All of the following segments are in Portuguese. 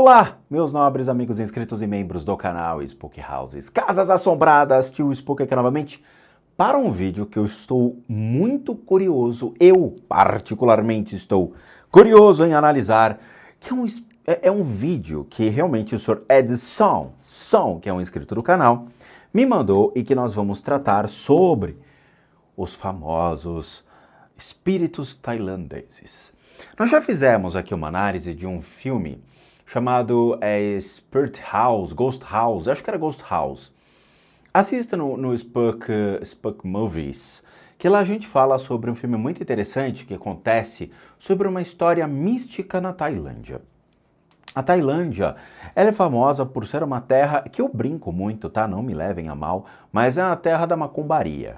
Olá, meus nobres amigos inscritos e membros do canal Spook Houses, Casas Assombradas, tio Spook aqui novamente, para um vídeo que eu estou muito curioso, eu particularmente estou curioso em analisar, que é um vídeo que realmente o Sr. Edson, que é um inscrito do canal, me mandou e que nós vamos tratar sobre os famosos espíritos tailandeses. Nós já fizemos aqui uma análise de um filme chamado Spirit House, Ghost House, acho que era Ghost House. Assista no Spook Movies, que lá a gente fala sobre um filme muito interessante que acontece sobre uma história mística na Tailândia. A Tailândia, ela é famosa por ser uma terra que eu brinco muito, tá? Não me levem a mal, mas é a terra da macumbaria.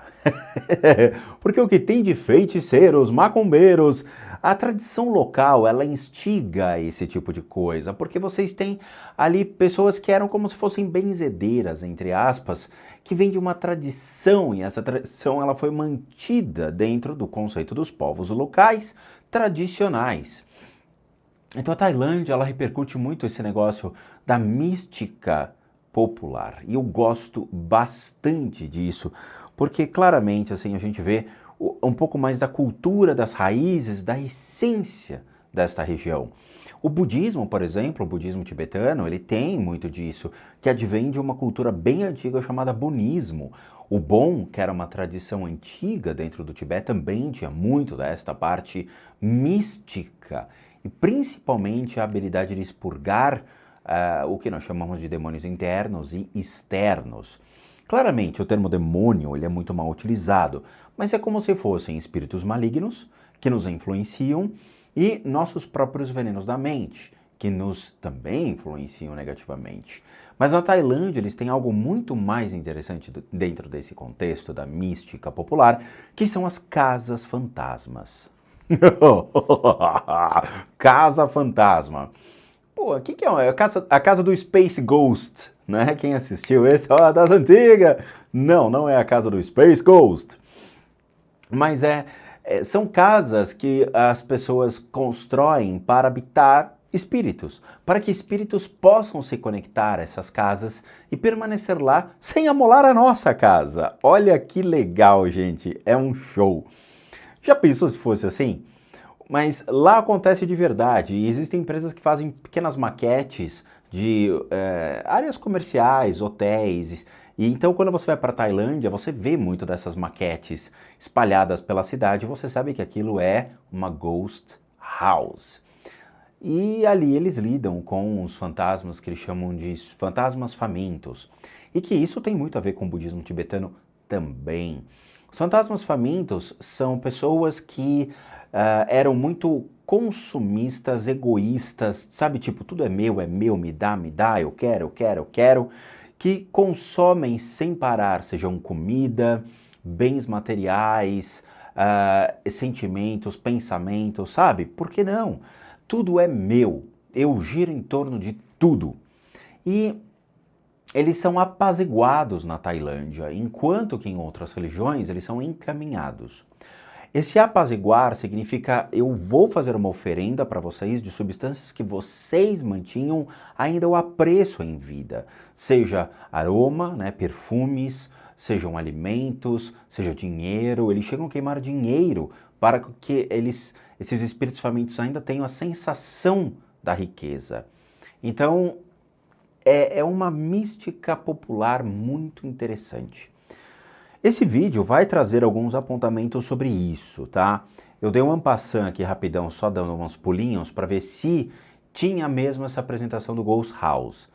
Porque o que tem de feiticeiros, macumbeiros, a tradição local, ela instiga esse tipo de coisa, porque vocês têm ali pessoas que eram como se fossem benzedeiras, entre aspas, que vem de uma tradição, e essa tradição ela foi mantida dentro do conceito dos povos locais tradicionais. Então a Tailândia, ela repercute muito esse negócio da mística popular. E eu gosto bastante disso, porque claramente assim a gente vê um pouco mais da cultura, das raízes, da essência desta região. O budismo, por exemplo, o budismo tibetano, ele tem muito disso, que advém de uma cultura bem antiga chamada Bonismo. O Bon, que era uma tradição antiga dentro do Tibete, também tinha muito desta parte mística. E principalmente a habilidade de expurgar o que nós chamamos de demônios internos e externos. Claramente, o termo demônio ele é muito mal utilizado, mas é como se fossem espíritos malignos que nos influenciam e nossos próprios venenos da mente, que nos também influenciam negativamente. Mas na Tailândia eles têm algo muito mais interessante dentro desse contexto da mística popular, que são as casas fantasmas. Casa fantasma. Pô, o que é? É a casa do Space Ghost, né? Quem assistiu esse? Ó, das antigas. Não é a casa do Space Ghost. Mas são casas que as pessoas constroem para habitar espíritos, para que espíritos possam se conectar a essas casas e permanecer lá sem amolar a nossa casa. Olha que legal, gente. É um show. Já pensou se fosse assim? Mas lá acontece de verdade. E existem empresas que fazem pequenas maquetes de áreas comerciais, hotéis. E então quando você vai para a Tailândia, você vê muito dessas maquetes espalhadas pela cidade. Você sabe que aquilo é uma ghost house. E ali eles lidam com os fantasmas que eles chamam de fantasmas famintos. E que isso tem muito a ver com o budismo tibetano também. Os fantasmas famintos são pessoas que eram muito consumistas, egoístas, sabe? Tipo, tudo é meu, me dá, eu quero, que consomem sem parar, sejam comida, bens materiais, sentimentos, pensamentos, sabe? Por que não? Tudo é meu, eu giro em torno de tudo. E eles são apaziguados na Tailândia, enquanto que em outras religiões eles são encaminhados. Esse apaziguar significa eu vou fazer uma oferenda para vocês de substâncias que vocês mantinham ainda o apreço em vida. Seja aroma, né, perfumes, sejam alimentos, seja dinheiro. Eles chegam a queimar dinheiro para que esses espíritos famintos ainda tenham a sensação da riqueza. Então, é uma mística popular muito interessante. Esse vídeo vai trazer alguns apontamentos sobre isso, tá? Eu dei um en passant aqui rapidão, só dando uns pulinhos para ver se tinha mesmo essa apresentação do Ghost House.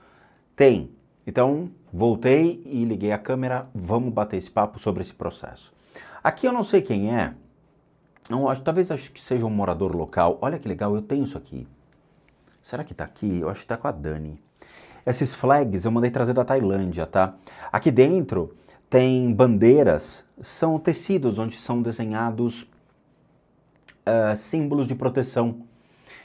Tem. Então, voltei e liguei a câmera, vamos bater esse papo sobre esse processo. Aqui eu não sei quem é, talvez acho que seja um morador local. Olha que legal, eu tenho isso aqui. Será que tá aqui? Eu acho que tá com a Dani. Esses flags eu mandei trazer da Tailândia, tá? Aqui dentro tem bandeiras, são tecidos onde são desenhados símbolos de proteção.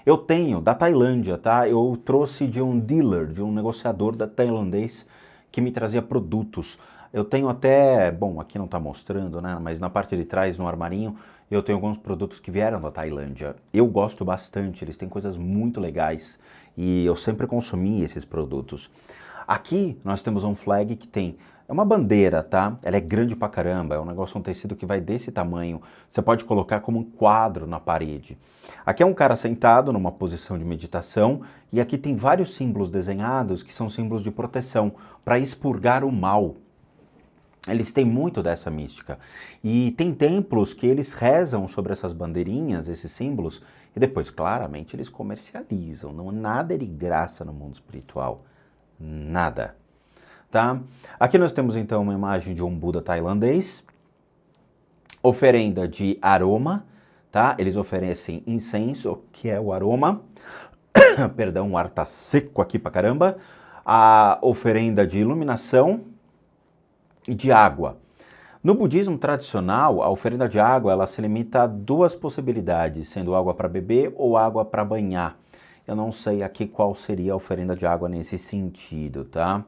Eu tenho da Tailândia, tá? Eu trouxe de um dealer, de um negociador tailandês que me trazia produtos. Eu tenho até, bom, aqui não tá mostrando, né? Mas na parte de trás, no armarinho, eu tenho alguns produtos que vieram da Tailândia. Eu gosto bastante, eles têm coisas muito legais. e eu sempre consumi esses produtos. Aqui nós temos um flag que tem, é uma bandeira, tá? Ela é grande pra caramba, é um negócio, um tecido que vai desse tamanho. Você pode colocar como um quadro na parede. Aqui é um cara sentado numa posição de meditação e aqui tem vários símbolos desenhados que são símbolos de proteção para expurgar o mal. Eles têm muito dessa mística. E tem templos que eles rezam sobre essas bandeirinhas, esses símbolos, e depois, claramente, eles comercializam. Não, nada é de graça no mundo espiritual. Nada. Tá? Aqui nós temos então uma imagem de um Buda tailandês, oferenda de aroma, tá? Eles oferecem incenso, que é o aroma, perdão, o ar tá seco aqui pra caramba, a oferenda de iluminação e de água. No budismo tradicional, a oferenda de água ela se limita a duas possibilidades, sendo água para beber ou água para banhar. Eu não sei aqui qual seria a oferenda de água nesse sentido, tá?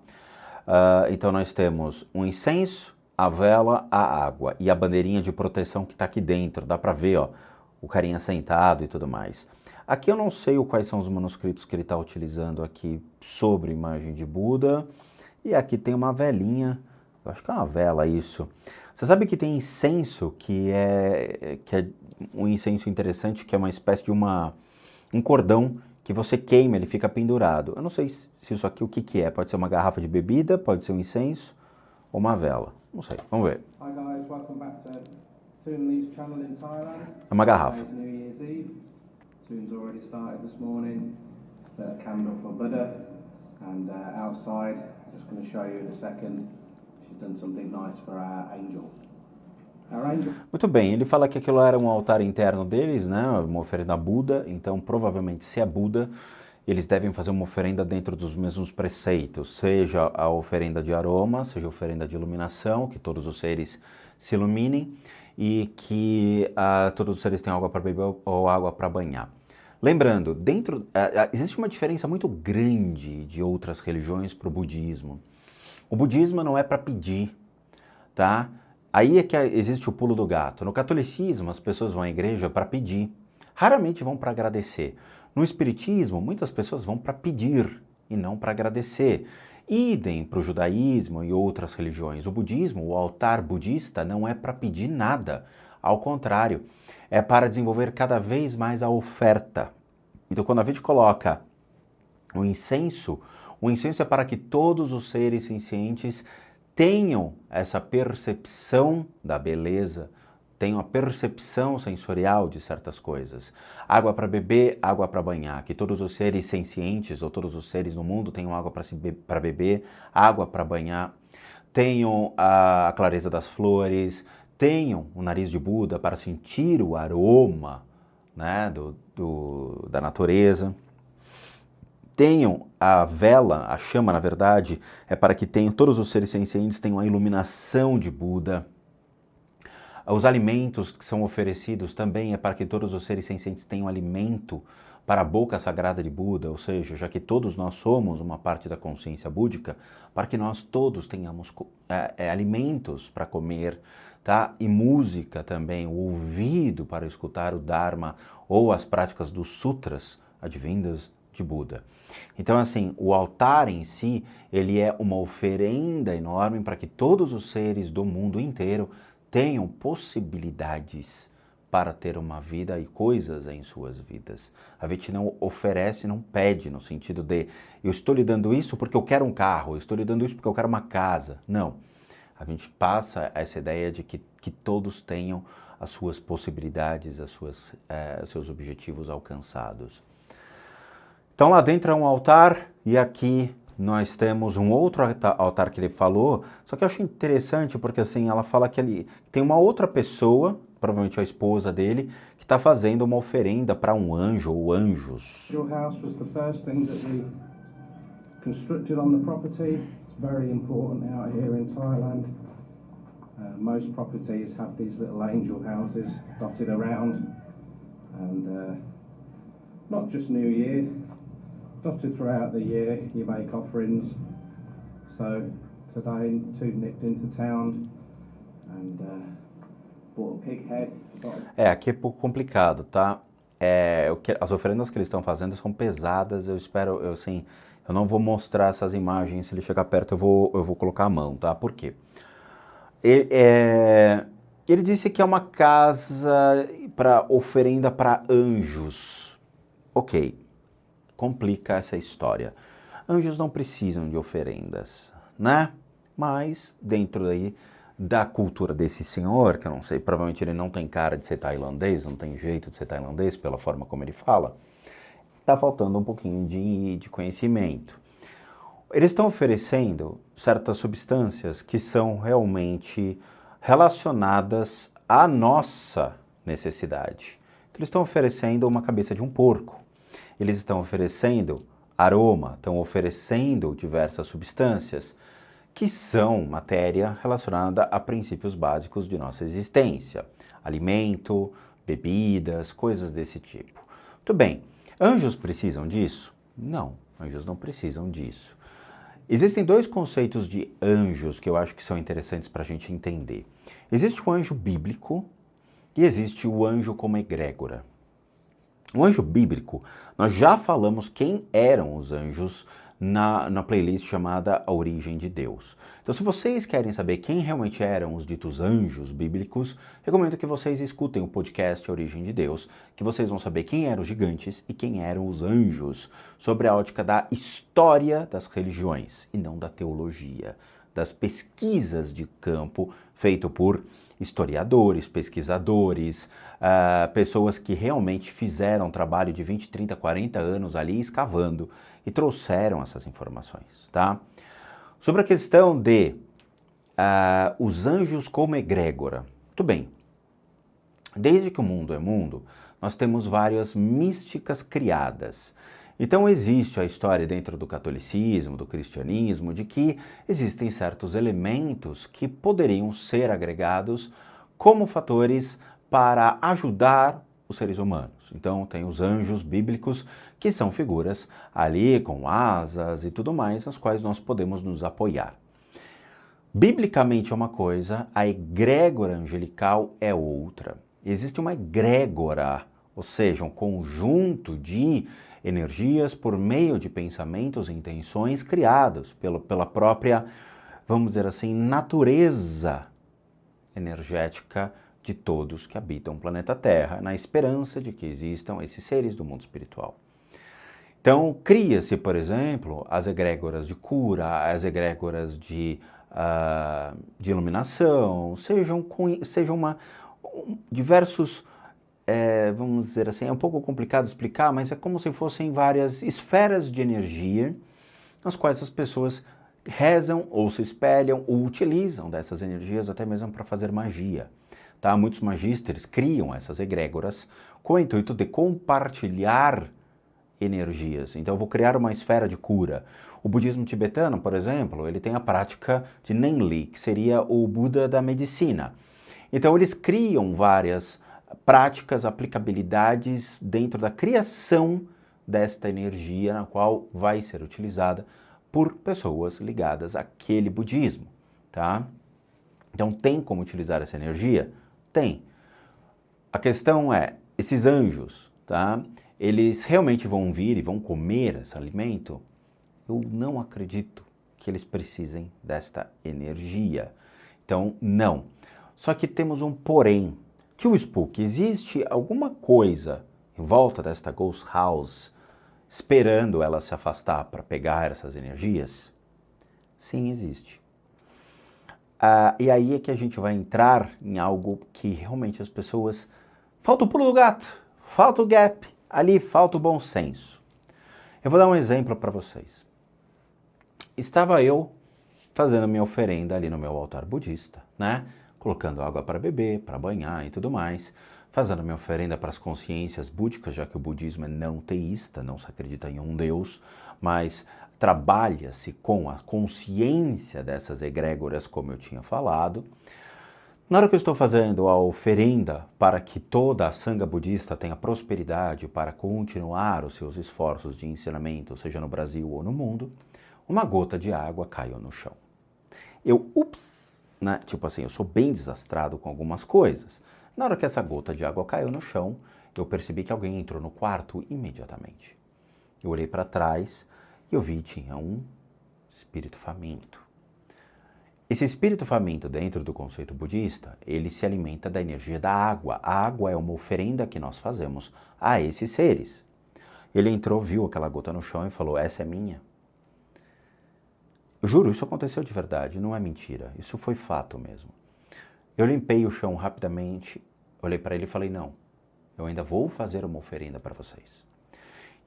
Então nós temos um incenso, a vela, a água e a bandeirinha de proteção que está aqui dentro. Dá para ver, ó, o carinha sentado e tudo mais. Aqui eu não sei quais são os manuscritos que ele está utilizando aqui sobre a imagem de Buda. E aqui tem uma velinha, eu acho que é uma vela isso. Você sabe que tem incenso que é um incenso interessante, que é uma espécie de um cordão que você queima, ele fica pendurado. Eu não sei se isso aqui o que é. Pode ser uma garrafa de bebida, pode ser um incenso ou uma vela. Não sei, vamos ver. Hi guys, welcome back to Toon Lee's channel in Thailand. É uma garrafa. Today's New Year's Eve. Toon's already started this morning. Lit a candle for Buddha. And outside, just going to show you in a second, she's done something nice for our angel. Muito bem, ele fala que aquilo era um altar interno deles, né, uma oferenda a Buda, então provavelmente se é Buda, eles devem fazer uma oferenda dentro dos mesmos preceitos, seja a oferenda de aroma, seja a oferenda de iluminação, que todos os seres se iluminem e que todos os seres tenham água para beber ou água para banhar. Lembrando, existe uma diferença muito grande de outras religiões para o budismo. O budismo não é para pedir, tá? Aí é que existe o pulo do gato. No catolicismo, as pessoas vão à igreja para pedir. Raramente vão para agradecer. No espiritismo, muitas pessoas vão para pedir e não para agradecer. Idem para o judaísmo e outras religiões. O budismo, o altar budista, não é para pedir nada. Ao contrário, é para desenvolver cada vez mais a oferta. Então, quando a gente coloca o incenso é para que todos os seres sencientes tenham essa percepção da beleza, tenham a percepção sensorial de certas coisas. Água para beber, água para banhar. Que todos os seres sencientes ou todos os seres no mundo tenham água para beber, água para banhar. Tenham a clareza das flores, tenham o nariz de Buda para sentir o aroma, né, da natureza. Tenham a vela, a chama, na verdade, é para que todos os seres sencientes tenham a iluminação de Buda. Os alimentos que são oferecidos também é para que todos os seres sencientes tenham alimento para a boca sagrada de Buda, ou seja, já que todos nós somos uma parte da consciência búdica, para que nós todos tenhamos alimentos para comer, tá? E música também, o ouvido para escutar o Dharma ou as práticas dos sutras advindas de Buda. Então, assim, o altar em si, ele é uma oferenda enorme para que todos os seres do mundo inteiro tenham possibilidades para ter uma vida e coisas em suas vidas. A gente não oferece, não pede, no sentido de eu estou lhe dando isso porque eu quero um carro, eu estou lhe dando isso porque eu quero uma casa. Não. A gente passa essa ideia de que todos tenham as suas possibilidades, os seus objetivos alcançados. Então lá dentro é um altar e aqui nós temos um outro altar que ele falou, só que eu acho interessante porque assim, ela fala que ali tem uma outra pessoa, provavelmente a esposa dele, que está fazendo uma oferenda para um anjo ou anjos. Your house was the first thing that we constructed on the property. It's very important out here in Thailand. Most properties have these little angel houses dotted around, and not just New Year. Dotted throughout the year, you make offerings. So today, Toon nipped into town and bought a pig head. Aqui é pouco complicado, tá? as oferendas que eles estão fazendo são pesadas, eu espero, eu não vou mostrar essas imagens, se ele chegar perto eu vou colocar a mão, tá? Por quê? Ele disse que é uma casa para oferenda para anjos. Ok, complica essa história. Anjos não precisam de oferendas, né? Mas dentro aí da cultura desse senhor, que eu não sei, provavelmente ele não tem cara de ser tailandês, não tem jeito de ser tailandês pela forma como ele fala, tá faltando um pouquinho de conhecimento. Eles estão oferecendo certas substâncias que são realmente relacionadas à nossa necessidade. Então, eles estão oferecendo uma cabeça de um porco, eles estão oferecendo aroma, estão oferecendo diversas substâncias que são matéria relacionada a princípios básicos de nossa existência. Alimento, bebidas, coisas desse tipo. Muito bem, anjos precisam disso? Não, anjos não precisam disso. Existem dois conceitos de anjos que eu acho que são interessantes para a gente entender. Existe o anjo bíblico e existe o anjo como egrégora. O anjo bíblico, nós já falamos quem eram os anjos na playlist chamada A Origem de Deus. Então, se vocês querem saber quem realmente eram os ditos anjos bíblicos, recomendo que vocês escutem o podcast A Origem de Deus, que vocês vão saber quem eram os gigantes e quem eram os anjos, sobre a ótica da história das religiões e não da teologia, das pesquisas de campo feito por historiadores, pesquisadores, pessoas que realmente fizeram trabalho de 20, 30, 40 anos ali escavando e trouxeram essas informações, tá? Sobre a questão de os anjos como egrégora. Muito bem, desde que o mundo é mundo, nós temos várias místicas criadas. Então existe a história dentro do catolicismo, do cristianismo, de que existem certos elementos que poderiam ser agregados como fatores para ajudar os seres humanos. Então tem os anjos bíblicos, que são figuras ali com asas e tudo mais, nas quais nós podemos nos apoiar. Biblicamente é uma coisa, a egrégora angelical é outra. Existe uma egrégora, ou seja, um conjunto de energias por meio de pensamentos e intenções criados pela própria, vamos dizer assim, natureza energética de todos que habitam o planeta Terra, na esperança de que existam esses seres do mundo espiritual. Então, cria-se, por exemplo, as egrégoras de cura, as egrégoras de iluminação, diversos, vamos dizer assim, é um pouco complicado explicar, mas é como se fossem várias esferas de energia nas quais as pessoas rezam ou se espelham ou utilizam dessas energias até mesmo para fazer magia. Tá? Muitos magísteres criam essas egrégoras com o intuito de compartilhar energias. Então eu vou criar uma esfera de cura. O budismo tibetano, por exemplo, ele tem a prática de Nenli, que seria o Buda da medicina. Então eles criam várias práticas, aplicabilidades dentro da criação desta energia, na qual vai ser utilizada por pessoas ligadas àquele budismo, tá? Então tem como utilizar essa energia? Tem. A questão é, esses anjos, tá? Eles realmente vão vir e vão comer esse alimento? Eu não acredito que eles precisem desta energia. Então, não. Só que temos um porém. Tio Spook, existe alguma coisa em volta desta Ghost House esperando ela se afastar para pegar essas energias? Sim, existe. E aí é que a gente vai entrar em algo que realmente as pessoas... Falta o pulo do gato, falta o gap, ali falta o bom senso. Eu vou dar um exemplo para vocês. Estava eu fazendo minha oferenda ali no meu altar budista, né? Colocando água para beber, para banhar e tudo mais. Fazendo minha oferenda para as consciências búdicas, já que o budismo é não teísta, não se acredita em um Deus, mas trabalha-se com a consciência dessas egrégoras, como eu tinha falado. Na hora que eu estou fazendo a oferenda para que toda a sangha budista tenha prosperidade para continuar os seus esforços de ensinamento, seja no Brasil ou no mundo, uma gota de água caiu no chão. Ups, né? Tipo assim, eu sou bem desastrado com algumas coisas. Na hora que essa gota de água caiu no chão, eu percebi que alguém entrou no quarto imediatamente. Eu olhei para trás e eu vi que tinha um espírito faminto. Esse espírito faminto, dentro do conceito budista, ele se alimenta da energia da água. A água é uma oferenda que nós fazemos a esses seres. Ele entrou, viu aquela gota no chão e falou, essa é minha. Eu juro, isso aconteceu de verdade, não é mentira. Isso foi fato mesmo. Eu limpei o chão rapidamente, olhei para ele e falei, não, eu ainda vou fazer uma oferenda para vocês.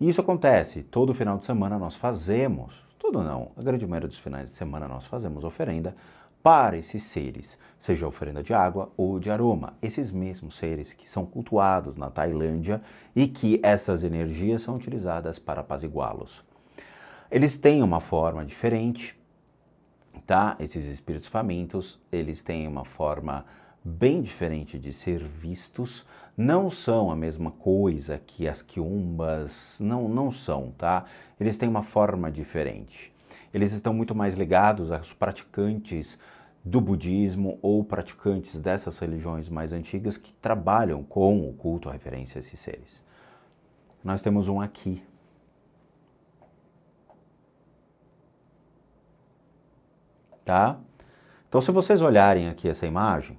E isso acontece, todo final de semana nós fazemos, tudo não, a grande maioria dos finais de semana nós fazemos oferenda para esses seres, seja oferenda de água ou de aroma, esses mesmos seres que são cultuados na Tailândia e que essas energias são utilizadas para apaziguá-los. Eles têm uma forma diferente, tá? Esses espíritos famintos, eles têm uma forma bem diferente de ser vistos, não são a mesma coisa que as quiumbas, não são, tá? Eles têm uma forma diferente. Eles estão muito mais ligados aos praticantes do budismo ou praticantes dessas religiões mais antigas que trabalham com o culto à referência a esses seres. Nós temos um aqui. Tá? Então, se vocês olharem aqui essa imagem,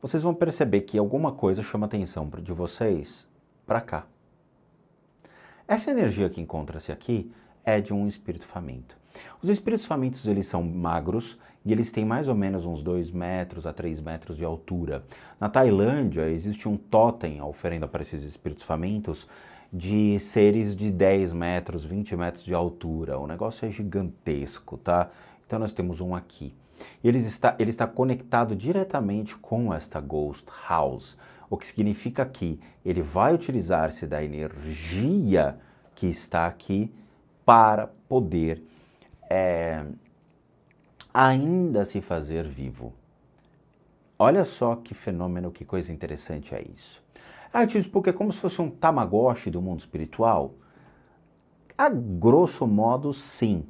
vocês vão perceber que alguma coisa chama a atenção de vocês para cá. Essa energia que encontra-se aqui é de um espírito faminto. Os espíritos famintos, eles são magros e eles têm mais ou menos uns 2 metros a 3 metros de altura. Na Tailândia, existe um totem, a oferenda para esses espíritos famintos, de seres de 10 metros, 20 metros de altura. O negócio é gigantesco, tá? Então nós temos um aqui. Ele está conectado diretamente com esta Ghost House, o que significa que ele vai utilizar-se da energia que está aqui para poder ainda se fazer vivo. Olha só que fenômeno, que coisa interessante é isso. Diz, porque é como se fosse um Tamagotchi do mundo espiritual? A grosso modo, sim.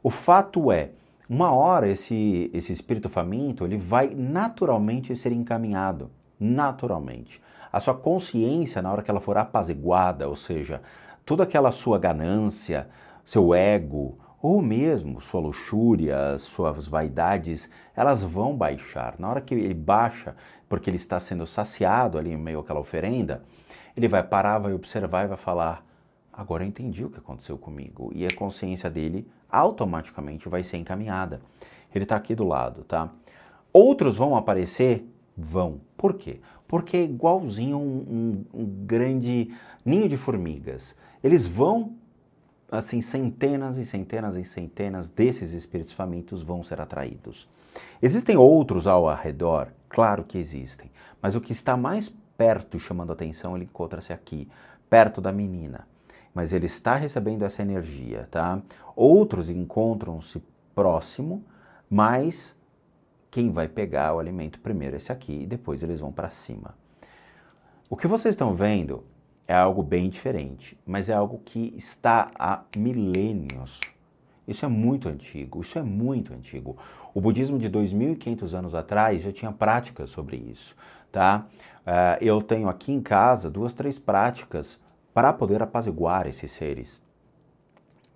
O fato é, uma hora esse espírito faminto, ele vai naturalmente ser encaminhado, naturalmente. A sua consciência, na hora que ela for apaziguada, ou seja, toda aquela sua ganância, seu ego, ou mesmo sua luxúria, suas vaidades, elas vão baixar. Na hora que ele baixa, porque ele está sendo saciado ali em meio àquela oferenda, ele vai parar, vai observar e vai falar, agora eu entendi o que aconteceu comigo. E a consciência dele automaticamente vai ser encaminhada. Ele está aqui do lado, tá? Outros vão aparecer? Vão. Por quê? Porque é igualzinho um grande ninho de formigas. Eles vão, assim, centenas e centenas e centenas desses espíritos famintos vão ser atraídos. Existem outros ao redor? Claro que existem. Mas o que está mais perto, chamando a atenção, ele encontra-se aqui, perto da menina. Mas ele está recebendo essa energia, tá? Outros encontram-se próximo, mas quem vai pegar o alimento primeiro é esse aqui e depois eles vão para cima. O que vocês estão vendo é algo bem diferente, mas é algo que está há milênios. Isso é muito antigo, isso é muito antigo. O budismo de 2.500 anos atrás já tinha práticas sobre isso, tá? Eu tenho aqui em casa 2, 3 práticas para poder apaziguar esses seres.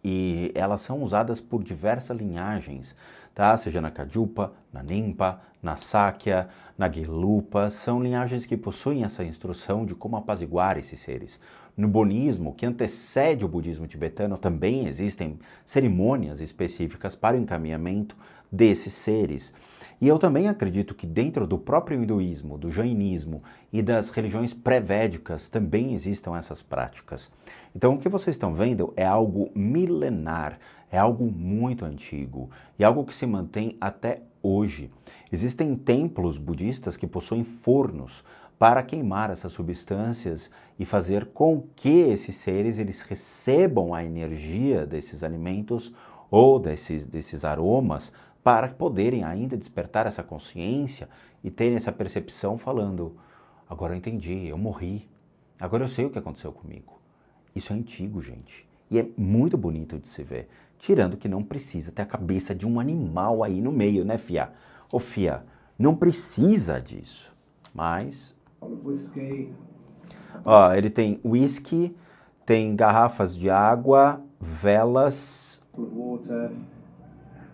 E elas são usadas por diversas linhagens, tá? Seja na Kajupa, na Nimpa, na Sakya, na Gelupa, são linhagens que possuem essa instrução de como apaziguar esses seres. No bonismo, que antecede o budismo tibetano, também existem cerimônias específicas para o encaminhamento desses seres. E eu também acredito que dentro do próprio hinduísmo, do jainismo e das religiões pré-védicas também existam essas práticas. Então o que vocês estão vendo é algo milenar, é algo muito antigo e algo que se mantém até hoje. Existem templos budistas que possuem fornos para queimar essas substâncias e fazer com que esses seres eles recebam a energia desses alimentos ou desses aromas para poderem ainda despertar essa consciência e terem essa percepção falando, agora eu entendi, eu morri, agora eu sei o que aconteceu comigo. Isso é antigo, gente, e é muito bonito de se ver, tirando que não precisa ter a cabeça de um animal aí no meio, né, fia? Ô, fia, não precisa disso, mas... Whisky, Ó, ele tem whisky, tem garrafas de água, velas, With water,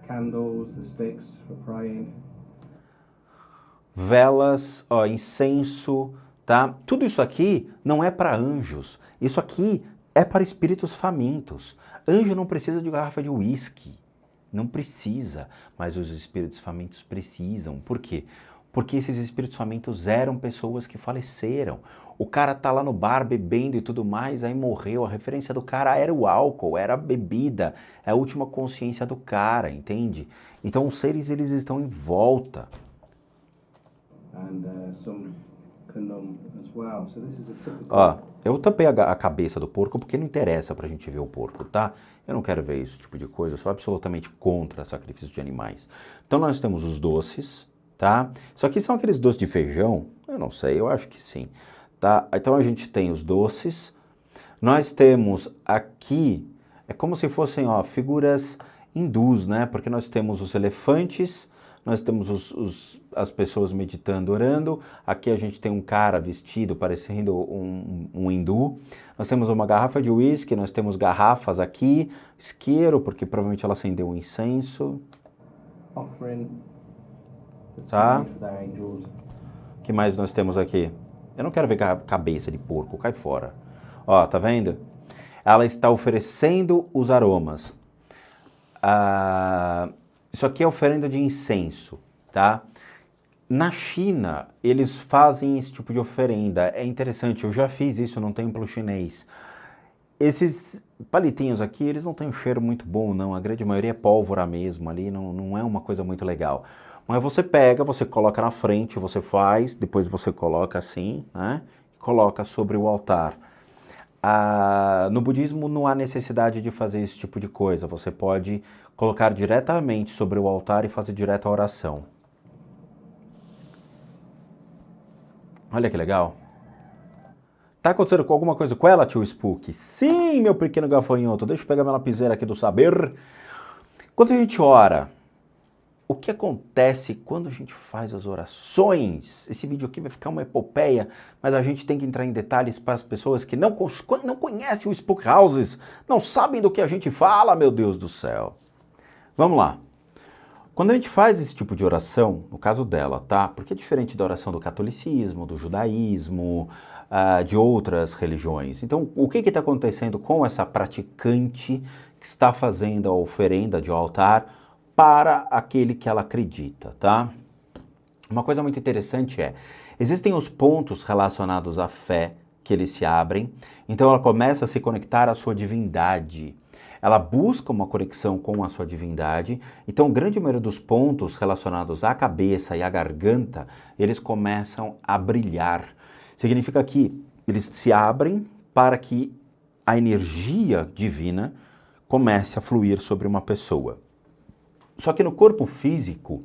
candles, the sticks for praying. velas, ó, incenso, tá? Tudo isso aqui não é para anjos. Isso aqui é para espíritos famintos. Anjo não precisa de garrafa de uísque. Não precisa, mas os espíritos famintos precisam. Por quê? Porque esses espíritos famintos eram pessoas que faleceram. O cara tá lá no bar bebendo e tudo mais, aí morreu. A referência do cara era o álcool, era a bebida, é a última consciência do cara, entende? Então os seres, eles estão em volta. And some canum as well. So this is a typical... Ó, eu tampei a cabeça do porco porque não interessa pra gente ver o porco, tá? Eu não quero ver esse tipo de coisa, eu sou absolutamente contra sacrifício de animais. Então nós temos os doces, tá? Isso aqui são aqueles doces de feijão? Eu não sei, eu acho que sim. Tá? Então a gente tem os doces. Nós temos aqui, é como se fossem, ó, figuras hindus, né? Porque nós temos os elefantes, nós temos as pessoas meditando, orando. Aqui a gente tem um cara vestido parecendo um hindu. Nós temos uma garrafa de uísque, nós temos garrafas aqui, isqueiro, porque provavelmente ela acendeu um incenso. Offering Tá? for the angels. O que mais nós temos aqui? Eu não quero ver cabeça de porco, cai fora. Ó, tá vendo? Ela está oferecendo os aromas. Isso aqui é oferenda de incenso, tá? Na China, eles fazem esse tipo de oferenda. É interessante, eu já fiz isso num templo chinês. Esses palitinhos aqui, eles não têm um cheiro muito bom, não. A grande maioria é pólvora mesmo ali, não é uma coisa muito legal. Mas você pega, você coloca na frente, você faz, depois você coloca assim, né? Coloca sobre o altar. No budismo não há necessidade de fazer esse tipo de coisa. Você pode colocar diretamente sobre o altar e fazer direto a oração. Olha que legal. Tá acontecendo alguma coisa com ela, tio Spook? Sim, meu pequeno gafanhoto. Deixa eu pegar minha lapiseira aqui do saber. Quando a gente ora, o que acontece quando a gente faz as orações? Esse vídeo aqui vai ficar uma epopeia, mas a gente tem que entrar em detalhes para as pessoas que não conhecem o Spook Houses, não sabem do que a gente fala, meu Deus do céu. Vamos lá. Quando a gente faz esse tipo de oração, no caso dela, tá? Porque é diferente da oração do catolicismo, do judaísmo, de outras religiões. Então, o que está acontecendo com essa praticante que está fazendo a oferenda de altar para aquele que ela acredita, tá? Uma coisa muito interessante existem os pontos relacionados à fé que eles se abrem, então ela começa a se conectar à sua divindade. Ela busca uma conexão com a sua divindade, então grande maioria dos pontos relacionados à cabeça e à garganta, eles começam a brilhar. Significa que eles se abrem para que a energia divina comece a fluir sobre uma pessoa. Só que no corpo físico,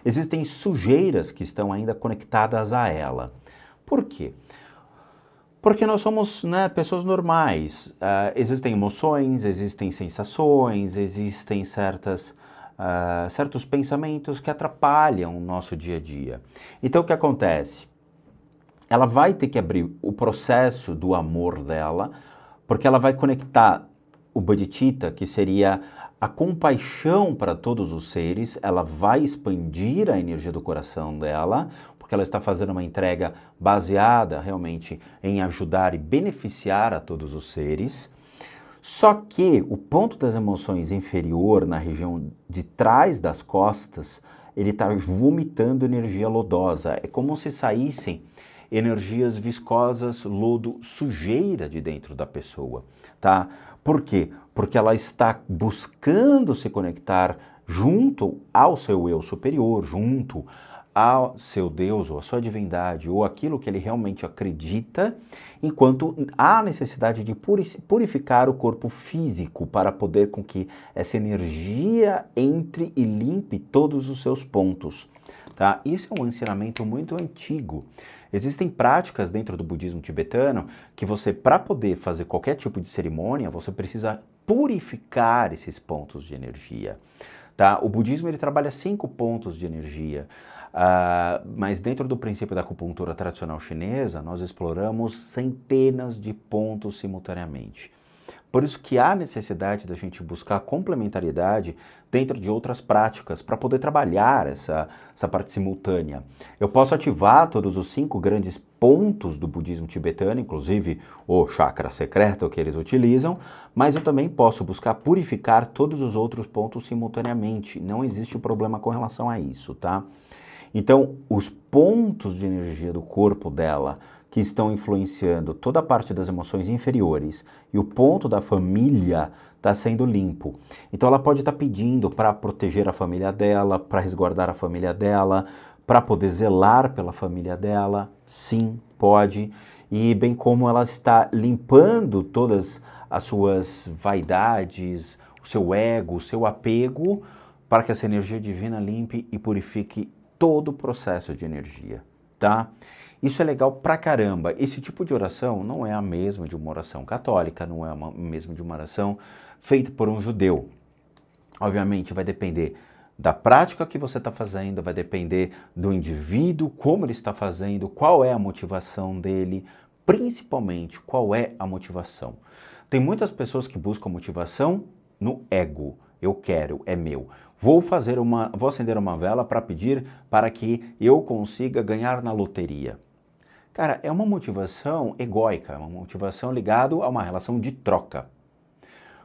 existem sujeiras que estão ainda conectadas a ela. Por quê? Porque nós somos, pessoas normais. Existem emoções, existem sensações, existem certos pensamentos que atrapalham o nosso dia a dia. Então o que acontece? Ela vai ter que abrir o processo do amor dela, porque ela vai conectar o bodhicitta, que seria a compaixão para todos os seres. Ela vai expandir a energia do coração dela, porque ela está fazendo uma entrega baseada realmente em ajudar e beneficiar a todos os seres. Só que o ponto das emoções inferior, na região de trás das costas, ele está vomitando energia lodosa. É como se saíssem energias viscosas, lodo, sujeira de dentro da pessoa, tá? Por quê? Porque ela está buscando se conectar junto ao seu eu superior, junto ao seu Deus, ou a sua divindade, ou aquilo que ele realmente acredita, enquanto há necessidade de purificar o corpo físico para poder com que essa energia entre e limpe todos os seus pontos, tá? Isso é um ensinamento muito antigo. Existem práticas dentro do budismo tibetano que você, para poder fazer qualquer tipo de cerimônia, você precisa purificar esses pontos de energia, tá? O budismo ele trabalha 5 pontos de energia, mas dentro do princípio da acupuntura tradicional chinesa, nós exploramos centenas de pontos simultaneamente. Por isso que há necessidade da gente buscar complementariedade dentro de outras práticas para poder trabalhar essa parte simultânea. Eu posso ativar todos os 5 grandes pontos do budismo tibetano, inclusive o chakra secreto que eles utilizam, mas eu também posso buscar purificar todos os outros pontos simultaneamente. Não existe problema com relação a isso, tá? Então, os pontos de energia do corpo dela que estão influenciando toda a parte das emoções inferiores e o ponto da família está sendo limpo. Então ela pode estar pedindo para proteger a família dela, para resguardar a família dela, para poder zelar pela família dela. Sim, pode. E bem como ela está limpando todas as suas vaidades, o seu ego, o seu apego, para que essa energia divina limpe e purifique todo o processo de energia, tá? Isso é legal pra caramba. Esse tipo de oração não é a mesma de uma oração católica, não é a mesma de uma oração feita por um judeu. Obviamente vai depender da prática que você está fazendo, vai depender do indivíduo, como ele está fazendo, qual é a motivação dele, principalmente qual é a motivação. Tem muitas pessoas que buscam motivação no ego. Eu quero, é meu. Vou acender uma vela para pedir para que eu consiga ganhar na loteria. Cara, é uma motivação egóica, é uma motivação ligada a uma relação de troca.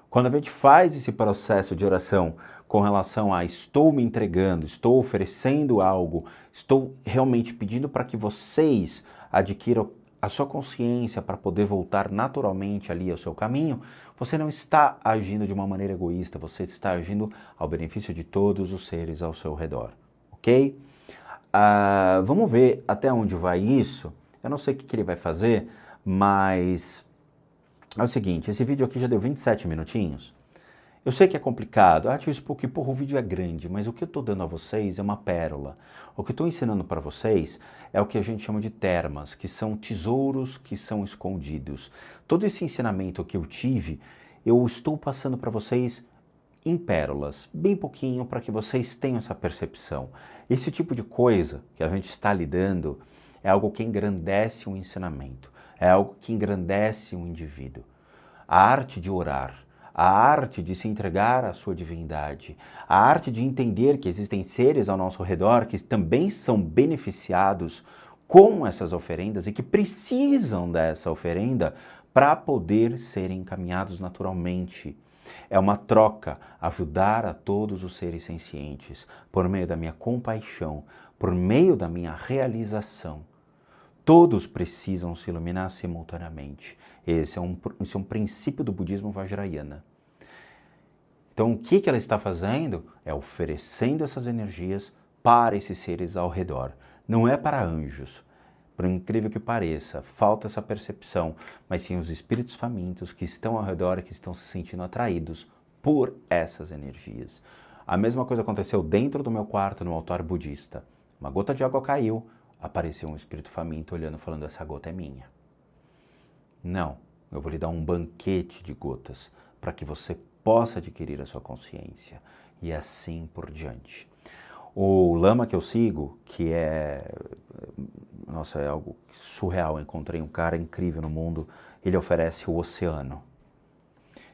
Quando a gente faz esse processo de oração com relação a estou me entregando, estou oferecendo algo, estou realmente pedindo para que vocês adquiram a sua consciência para poder voltar naturalmente ali ao seu caminho, você não está agindo de uma maneira egoísta, você está agindo ao benefício de todos os seres ao seu redor, ok? Vamos ver até onde vai isso. Eu não sei o que ele vai fazer, mas é o seguinte, esse vídeo aqui já deu 27 minutinhos. Eu sei que é complicado, tio, porque porra, o vídeo é grande, mas o que eu estou dando a vocês é uma pérola. O que eu estou ensinando para vocês é o que a gente chama de termas, que são tesouros que são escondidos. Todo esse ensinamento que eu tive, eu estou passando para vocês em pérolas, bem pouquinho, para que vocês tenham essa percepção. Esse tipo de coisa que a gente está lidando é algo que engrandece um ensinamento, é algo que engrandece um indivíduo. A arte de orar, a arte de se entregar à sua divindade, a arte de entender que existem seres ao nosso redor que também são beneficiados com essas oferendas e que precisam dessa oferenda para poder serem encaminhados naturalmente. É uma troca, ajudar a todos os seres sencientes, por meio da minha compaixão, por meio da minha realização. Todos precisam se iluminar simultaneamente. Esse é um princípio do budismo Vajrayana. Então, o que ela está fazendo? É oferecendo essas energias para esses seres ao redor. Não é para anjos. Por incrível que pareça, falta essa percepção, mas sim os espíritos famintos que estão ao redor e que estão se sentindo atraídos por essas energias. A mesma coisa aconteceu dentro do meu quarto, no altar budista. Uma gota de água caiu, apareceu um espírito faminto olhando, falando, essa gota é minha. Não, eu vou lhe dar um banquete de gotas para que você possa adquirir a sua consciência e assim por diante. O lama que eu sigo, que é algo surreal, eu encontrei um cara incrível no mundo, ele oferece o oceano.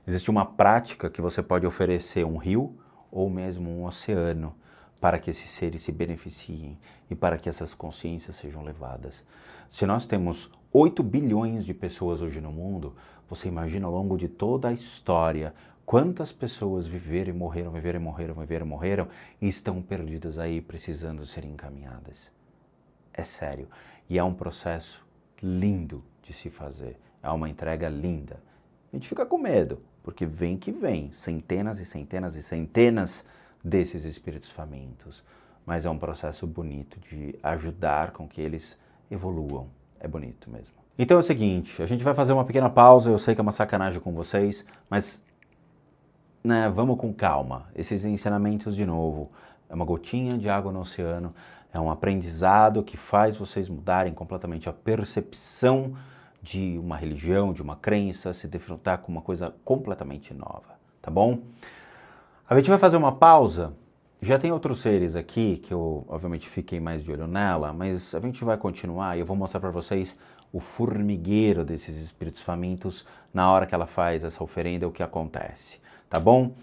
Existe uma prática que você pode oferecer um rio ou mesmo um oceano para que esses seres se beneficiem e para que essas consciências sejam levadas. Se nós temos 8 bilhões de pessoas hoje no mundo, você imagina ao longo de toda a história quantas pessoas viveram e morreram, viveram e morreram, viveram e morreram e estão perdidas aí precisando ser encaminhadas. É sério. E é um processo lindo de se fazer. É uma entrega linda. A gente fica com medo, porque vem que vem, centenas e centenas e centenas desses espíritos famintos. Mas é um processo bonito de ajudar com que eles evoluam. É bonito mesmo. Então é o seguinte, a gente vai fazer uma pequena pausa, eu sei que é uma sacanagem com vocês, mas vamos com calma. Esses ensinamentos, de novo, é uma gotinha de água no oceano, é um aprendizado que faz vocês mudarem completamente a percepção de uma religião, de uma crença, se defrontar com uma coisa completamente nova, tá bom? A gente vai fazer uma pausa Já tem outros seres aqui que eu, obviamente, fiquei mais de olho nela, mas a gente vai continuar e eu vou mostrar para vocês o formigueiro desses espíritos famintos na hora que ela faz essa oferenda, o que acontece, tá bom?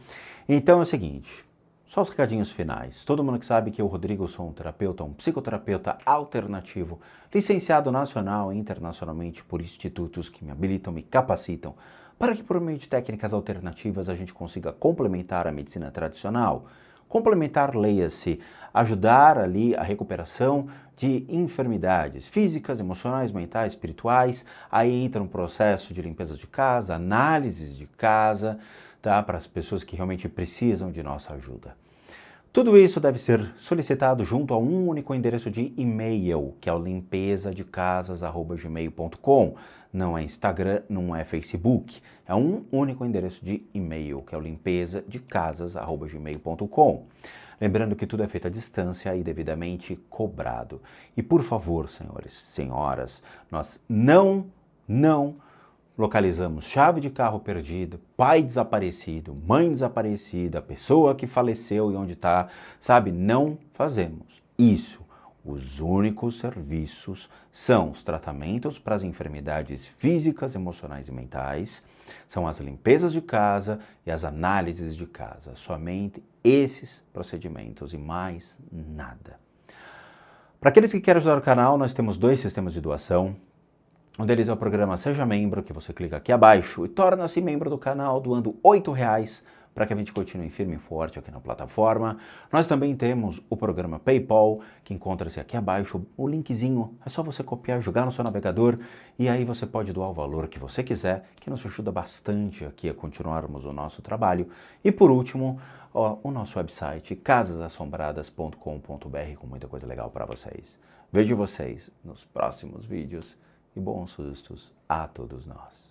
Então é o seguinte, só os recadinhos finais. Todo mundo que sabe que eu, Rodrigo, sou um terapeuta, um psicoterapeuta alternativo, licenciado nacional e internacionalmente por institutos que me habilitam, me capacitam, para que por meio de técnicas alternativas a gente consiga complementar a medicina tradicional. Complementar, leia-se, ajudar ali a recuperação de enfermidades físicas, emocionais, mentais, espirituais. Aí entra um processo de limpeza de casa, análises de casa, tá? Para as pessoas que realmente precisam de nossa ajuda. Tudo isso deve ser solicitado junto a um único endereço de e-mail, que é o limpezadecasas@gmail.com. Não é Instagram, não é Facebook. É um único endereço de e-mail, que é o limpezadecasas@gmail.com. Lembrando que tudo é feito à distância e devidamente cobrado. E por favor, senhores, senhoras, nós não localizamos chave de carro perdido, pai desaparecido, mãe desaparecida, pessoa que faleceu e onde está, sabe? Não fazemos isso. Os únicos serviços são os tratamentos para as enfermidades físicas, emocionais e mentais, são as limpezas de casa e as análises de casa. Somente esses procedimentos e mais nada. Para aqueles que querem ajudar o canal, nós temos 2 sistemas de doação. Um deles é o programa Seja Membro, que você clica aqui abaixo e torna-se membro do canal doando R$ 8 para que a gente continue firme e forte aqui na plataforma. Nós também temos o programa PayPal, que encontra-se aqui abaixo, o linkzinho, é só você copiar, jogar no seu navegador e aí você pode doar o valor que você quiser, que nos ajuda bastante aqui a continuarmos o nosso trabalho. E por último, o nosso website, casasassombradas.com.br, com muita coisa legal para vocês. Vejo vocês nos próximos vídeos. E bons sustos a todos nós.